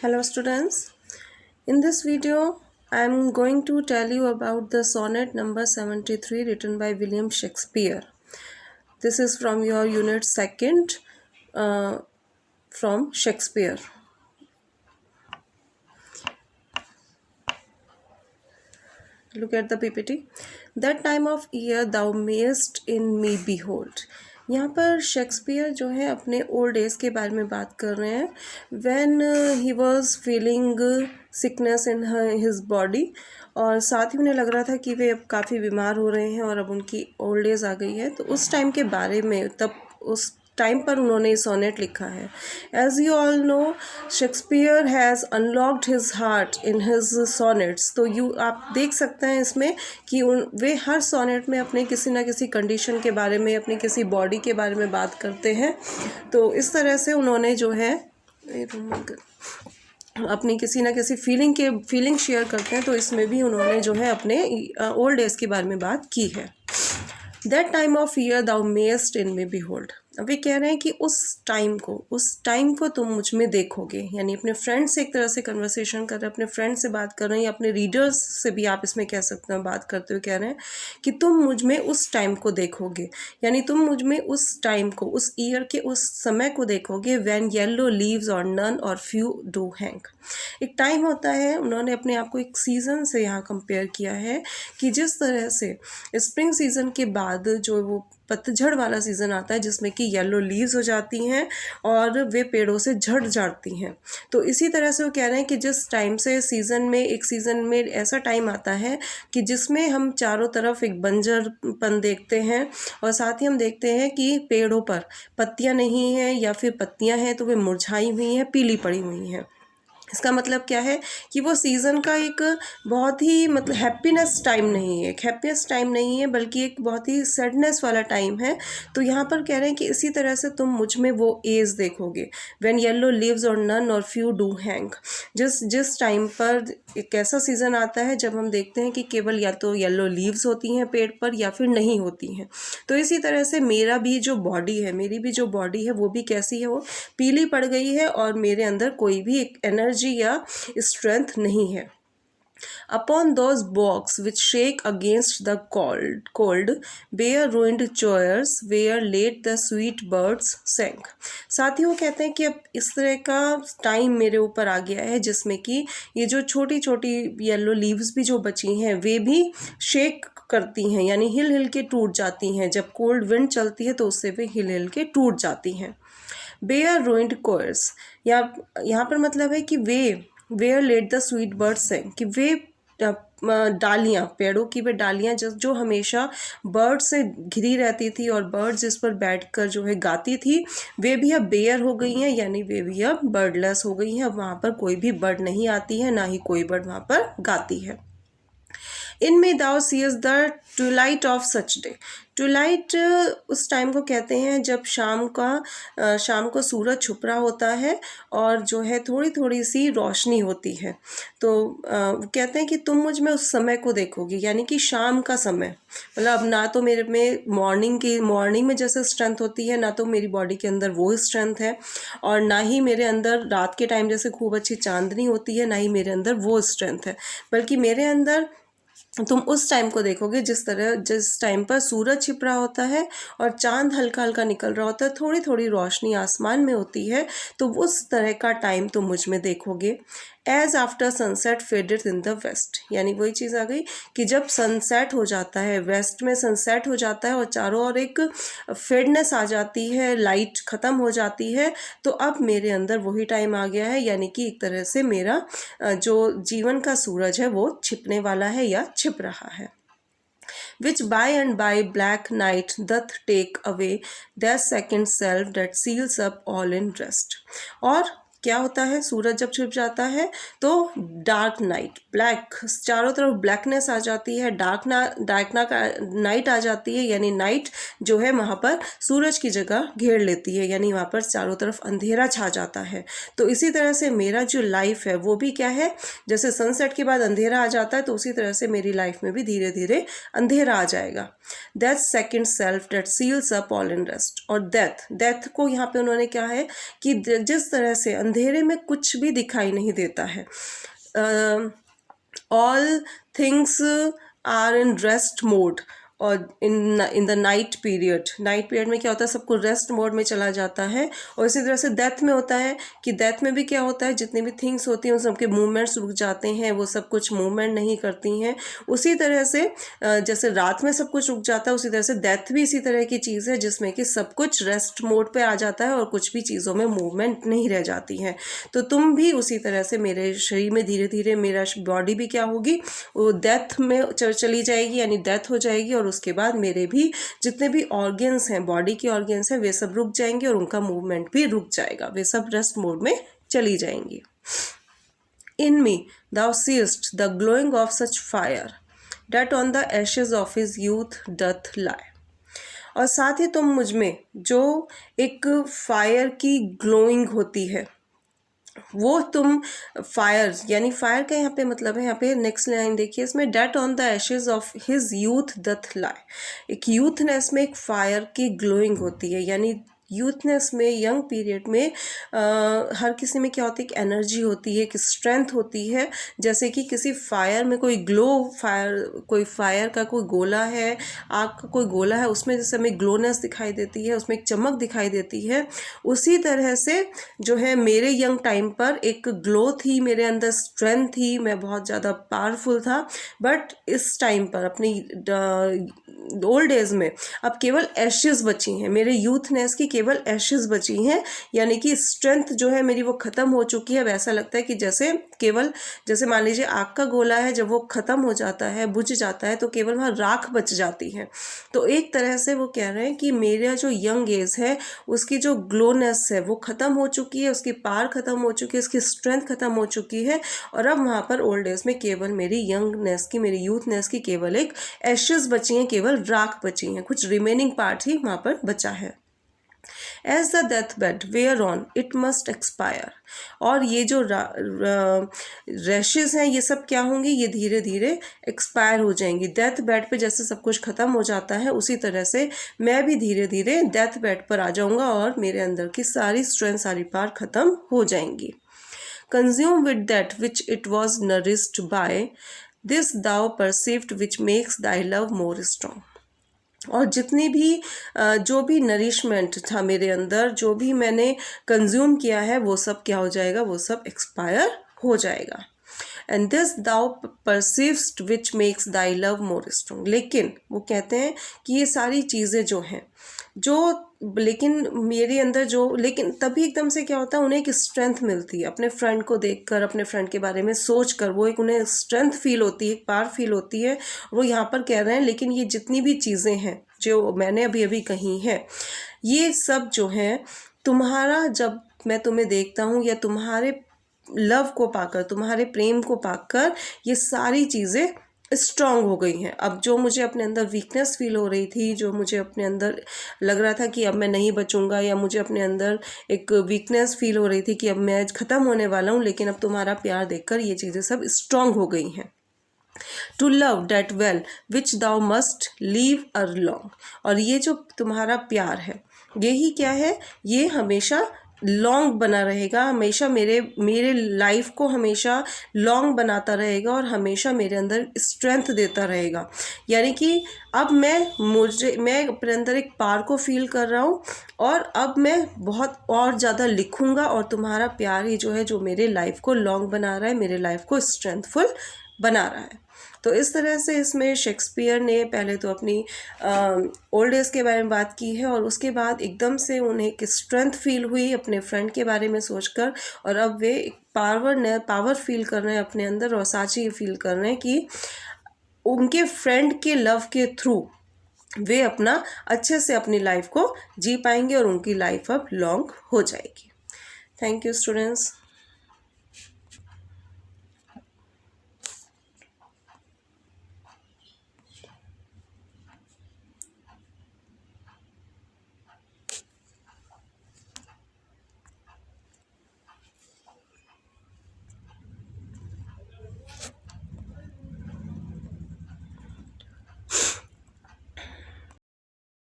Hello students, in this video I am going to tell you about the sonnet number 73 written by William Shakespeare. This is from your unit 2nd from Shakespeare. Look at the PPT. That time of year thou mayest in me behold. यहाँ पर Shakespeare जो है अपने old age के बारे में बात कर रहे हैं. When he was feeling sickness in his body, और साथ ही उन्हें लग रहा था कि वे अब काफ़ी बीमार हो रहे हैं और अब उनकी ओल्ड एज आ गई है. तो उस टाइम के बारे में, तब उस टाइम पर उन्होंने सोनेट लिखा है. As you all know, Shakespeare has unlocked his heart in his sonnets. तो आप देख सकते हैं इसमें कि वे हर सोनेट में अपने किसी ना किसी कंडीशन के बारे में, अपनी किसी बॉडी के बारे में बात करते हैं. तो इस तरह से उन्होंने जो है अपनी किसी ना किसी फीलिंग शेयर करते हैं. तो इसमें भी उन्होंने जो है अपने ओल्ड एज के बारे में बात की है. That time of year thou mayst in me behold. अब वे कह रहे हैं कि उस टाइम को तुम मुझ में देखोगे. यानी अपने फ्रेंड से एक तरह से कन्वर्सेशन कर रहे हैं, अपने फ्रेंड से बात कर रहे हैं, या अपने रीडर्स से भी आप इसमें कह सकते हैं, बात करते हुए कह रहे हैं कि तुम मुझ में उस टाइम को देखोगे. यानी तुम मुझ में उस टाइम को, उस ईयर के उस समय को देखोगे. व्हेन येलो लीव्स और नन और फ्यू डू हैंग. एक टाइम होता है, उन्होंने अपने आप को एक सीज़न से यहाँ कंपेयर किया है कि जिस तरह से स्प्रिंग सीज़न के बाद जो वो पतझड़ वाला सीज़न आता है जिसमें कि येलो लीव्स हो जाती हैं और वे पेड़ों से झड़ जाती हैं. तो इसी तरह से वो कह रहे हैं कि जिस टाइम से एक सीज़न में ऐसा टाइम आता है कि जिसमें हम चारों तरफ एक बंजरपन देखते हैं, और साथ ही हम देखते हैं कि पेड़ों पर पत्तियां नहीं हैं, या फिर पत्तियां हैं तो वे मुरझाई हुई हैं, पीली पड़ी हुई हैं. इसका मतलब क्या है कि वो सीज़न का एक बहुत ही हैप्पीनेस टाइम नहीं है, एक हैप्पीनेस टाइम नहीं है, बल्कि एक बहुत ही सैडनेस वाला टाइम है. तो यहाँ पर कह रहे हैं कि इसी तरह से तुम मुझ में वो एज देखोगे. व्हेन येलो लीव्स और नन और फ्यू डू हैंग. जिस टाइम पर एक ऐसा सीज़न आता है जब हम देखते हैं कि केवल या तो येलो लीव्स होती हैं पेड़ पर या फिर नहीं होती हैं. तो इसी तरह से मेरी भी जो बॉडी है वो भी कैसी है, वो पीली पड़ गई है और मेरे अंदर कोई भी एक एनर्जी या स्ट्रेंथ नहीं है. Upon those bogs which shake against the cold, bare ruined chairs where late the sweet birds sang. साथ ही वो कहते हैं कि अब इस तरह का टाइम मेरे ऊपर आ गया है जिसमें कि ये जो छोटी छोटी येलो लीव्स भी जो बची हैं वे भी शेक करती हैं, यानी हिल हिल के टूट जाती हैं. जब कोल्ड विंड चलती है तो उससे वे हिल हिल के टूट जाती हैं. बेयर रूइंड कोयर्स, या यहाँ पर मतलब है कि where late the sweet birds sang, कि वे डालियाँ, पेड़ों की वे डालियाँ जो हमेशा बर्ड से घिरी रहती थी और बर्ड्स जिस पर बैठकर जो है गाती थी, वे भी अब बेयर हो गई हैं, यानी वे भी अब बर्डलेस हो गई हैं. अब वहाँ पर कोई भी बर्ड नहीं आती है, ना ही कोई बर्ड वहाँ पर गाती है. In me thou seest the twilight of such day. Twilight उस टाइम को कहते हैं जब शाम को सूरज छुप रहा होता है और जो है थोड़ी थोड़ी सी रोशनी होती है. तो कहते हैं कि तुम मुझ में उस समय को देखोगे, यानी कि शाम का समय. मतलब अब ना तो मेरे में मॉर्निंग में जैसे स्ट्रेंथ होती है, ना तो मेरी बॉडी के अंदर वो स्ट्रेंथ है, और ना ही मेरे अंदर रात के टाइम जैसे खूब अच्छी चांदनी होती है, ना ही मेरे अंदर वो स्ट्रेंथ है. बल्कि मेरे अंदर तुम उस टाइम को देखोगे जिस टाइम पर सूरज छिप रहा होता है और चांद हल्का हल्का निकल रहा होता है, थोड़ी थोड़ी रोशनी आसमान में होती है. तो उस तरह का टाइम तुम मुझ में देखोगे. As after sunset faded in the west. यानी वही चीज़ आ गई कि जब सनसेट हो जाता है, वेस्ट में सनसेट हो जाता है और चारों ओर एक फेडनेस आ जाती है, लाइट ख़त्म हो जाती है, तो अब मेरे अंदर वही टाइम आ गया है. यानी कि एक तरह से मेरा जो जीवन का सूरज है वो छिपने वाला है या छिप रहा है. Which by and by black night doth take away that second self that seals up all in rest. और क्या होता है, सूरज जब छिप जाता है तो डार्क नाइट, ब्लैक, चारों तरफ ब्लैकनेस आ जाती है, डार्क नाइट आ जाती है. यानी नाइट जो है वहाँ पर सूरज की जगह घेर लेती है, यानी वहाँ पर चारों तरफ अंधेरा छा जाता है. तो इसी तरह से मेरा जो लाइफ है वो भी क्या है, जैसे सनसेट के बाद अंधेरा आ जाता है, तो उसी तरह से मेरी लाइफ में भी धीरे धीरे अंधेरा आ जाएगा. That second self that seals up all in rest. और डेथ को यहाँ पे उन्होंने क्या है कि जिस तरह से अंधेरे में कुछ भी दिखाई नहीं देता है। All things are in rest mode, और इन द नाइट पीरियड में क्या होता है, सबको रेस्ट मोड में चला जाता है। और इसी तरह से डेथ में होता है कि डेथ में भी क्या होता है, जितनी भी थिंग्स होती हैं उन सबके मूवमेंट्स रुक जाते हैं, वो सब कुछ मूवमेंट नहीं करती हैं। उसी तरह से जैसे रात में सब कुछ रुक जाता है, उसी तरह से डेथ भी इसी तरह की चीज़ है जिसमें कि सब कुछ रेस्ट मोड पे आ जाता है और कुछ भी चीज़ों में मूवमेंट नहीं रह जाती हैं। तो तुम भी उसी तरह से, मेरे शरीर में धीरे धीरे मेरा बॉडी भी क्या होगी, वो डेथ में चली जाएगी, यानी डेथ हो जाएगी, और उसके बाद मेरे भी जितने भी ऑर्गन्स हैं, बॉडी के ऑर्गन्स हैं, वे सब रुक जाएंगे और उनका मूवमेंट भी रुक जाएगा, वे सब रेस्ट मोड में चली जाएंगी। इन मी thou seest the glowing of such fire that on the ashes of his youth doth lie। और साथ ही तुम मुझ में जो एक फायर की ग्लोइंग होती है, वो तुम फायर, यानी फायर का यहाँ पे मतलब है, यहाँ पे नेक्स्ट लाइन देखिए इसमें, that on the ashes of his youth doth lie. एक यूथनेस में एक फायर की ग्लोइंग होती है, यानी यूथनेस में, यंग पीरियड में हर किसी में क्या होती है, एक एनर्जी होती है, एक स्ट्रेंथ होती है। जैसे कि किसी फायर में कोई कोई फायर का कोई गोला है, आग का कोई गोला है, उसमें जैसे हमें ग्लोनेस दिखाई देती है, उसमें एक चमक दिखाई देती है। उसी तरह से जो है मेरे यंग टाइम पर एक ग्लो थी, मेरे अंदर स्ट्रेंथ थी, मैं बहुत ज़्यादा पावरफुल था। बट इस टाइम पर अपनी ओल्ड एज में अब केवल एशेज बची हैं, मेरे यूथनेस की केवल एशेज बची हैं, यानी कि स्ट्रेंथ जो है मेरी वो ख़त्म हो चुकी है। अब ऐसा लगता है कि जैसे मान लीजिए आग का गोला है, जब वो ख़त्म हो जाता है, बुझ जाता है, तो केवल वहाँ राख बच जाती है। तो एक तरह से वो कह रहे हैं कि मेरा जो यंग एज है उसकी जो ग्लोनेस है वो ख़त्म हो चुकी है, उसकी पावर ख़त्म हो चुकी है, उसकी स्ट्रेंथ ख़त्म हो चुकी है, और अब वहाँ पर ओल्ड एज में केवल मेरी यंगनेस की, मेरी यूथनेस की केवल एक एशेज बची हैं, केवल राख बची हैं, कुछ रिमेनिंग पार्ट ही वहाँ पर बचा है। As the deathbed whereon it must expire। और ये जो रैशेज हैं ये सब क्या होंगी, ये धीरे धीरे एक्सपायर हो जाएंगी। डेथ बेड पे जैसे सब कुछ ख़त्म हो जाता है, उसी तरह से मैं भी धीरे धीरे डेथ बेड पर आ जाऊँगा और मेरे अंदर की सारी स्ट्रेंथ, सारी पावर ख़त्म हो जाएंगी। Consume with that which it was nourished by, this thou perceived which makes thy love more strong। और जितनी भी जो भी नरिशमेंट था मेरे अंदर, जो भी मैंने कंज्यूम किया है, वो सब क्या हो जाएगा, वो सब एक्सपायर हो जाएगा। And this thou perceivest which makes thy love more strong. लेकिन वो कहते हैं कि ये सारी चीज़ें जो हैं, लेकिन मेरे अंदर लेकिन तभी एकदम से क्या होता है, उन्हें एक स्ट्रेंथ मिलती है अपने फ्रेंड को देखकर, अपने फ्रेंड के बारे में सोचकर, वो एक उन्हें स्ट्रेंथ फील होती है, एक पावर फील होती है। वो यहाँ पर कह रहे हैं लेकिन ये जितनी भी चीज़ें हैं जो मैंने अभी अभी कही हैं, ये सब जो हैं तुम्हारा, जब मैं तुम्हें देखता हूँ या तुम्हारे लव को पाकर, तुम्हारे प्रेम को पाकर, ये सारी चीज़ें स्ट्रांग हो गई हैं। अब जो मुझे अपने अंदर वीकनेस फील हो रही थी, जो मुझे अपने अंदर लग रहा था कि अब मैं नहीं बचूंगा, या मुझे अपने अंदर एक वीकनेस फील हो रही थी कि अब मैं ख़त्म होने वाला हूँ, लेकिन अब तुम्हारा प्यार देखकर ये चीज़ें सब स्ट्रांग हो गई हैं। To love that well which thou must leave ere long. और ये जो तुम्हारा प्यार है, यही क्या है, ये हमेशा लॉन्ग बना रहेगा, हमेशा मेरे लाइफ को हमेशा लॉन्ग बनाता रहेगा और हमेशा मेरे अंदर स्ट्रेंथ देता रहेगा। यानी कि अब मैं अपने अंदर एक पावर को फील कर रहा हूँ, और अब मैं बहुत और ज़्यादा लिखूँगा, और तुम्हारा प्यार ही जो है, जो मेरे लाइफ को लॉन्ग बना रहा है, मेरे लाइफ को स्ट्रेंथफुल बना रहा है। तो इस तरह से इसमें शेक्सपियर ने पहले तो अपनी ओल्ड एज के बारे में बात की है, और उसके बाद एकदम से उन्हें एक स्ट्रेंथ फील हुई अपने फ्रेंड के बारे में सोचकर, और अब वे एक पावर फील कर रहे हैं अपने अंदर, और साथ ही फील कर रहे हैं कि उनके फ्रेंड के लव के थ्रू वे अपना अच्छे से अपनी लाइफ को जी पाएंगे और उनकी लाइफ अब लॉन्ग हो जाएगी। Thank you students.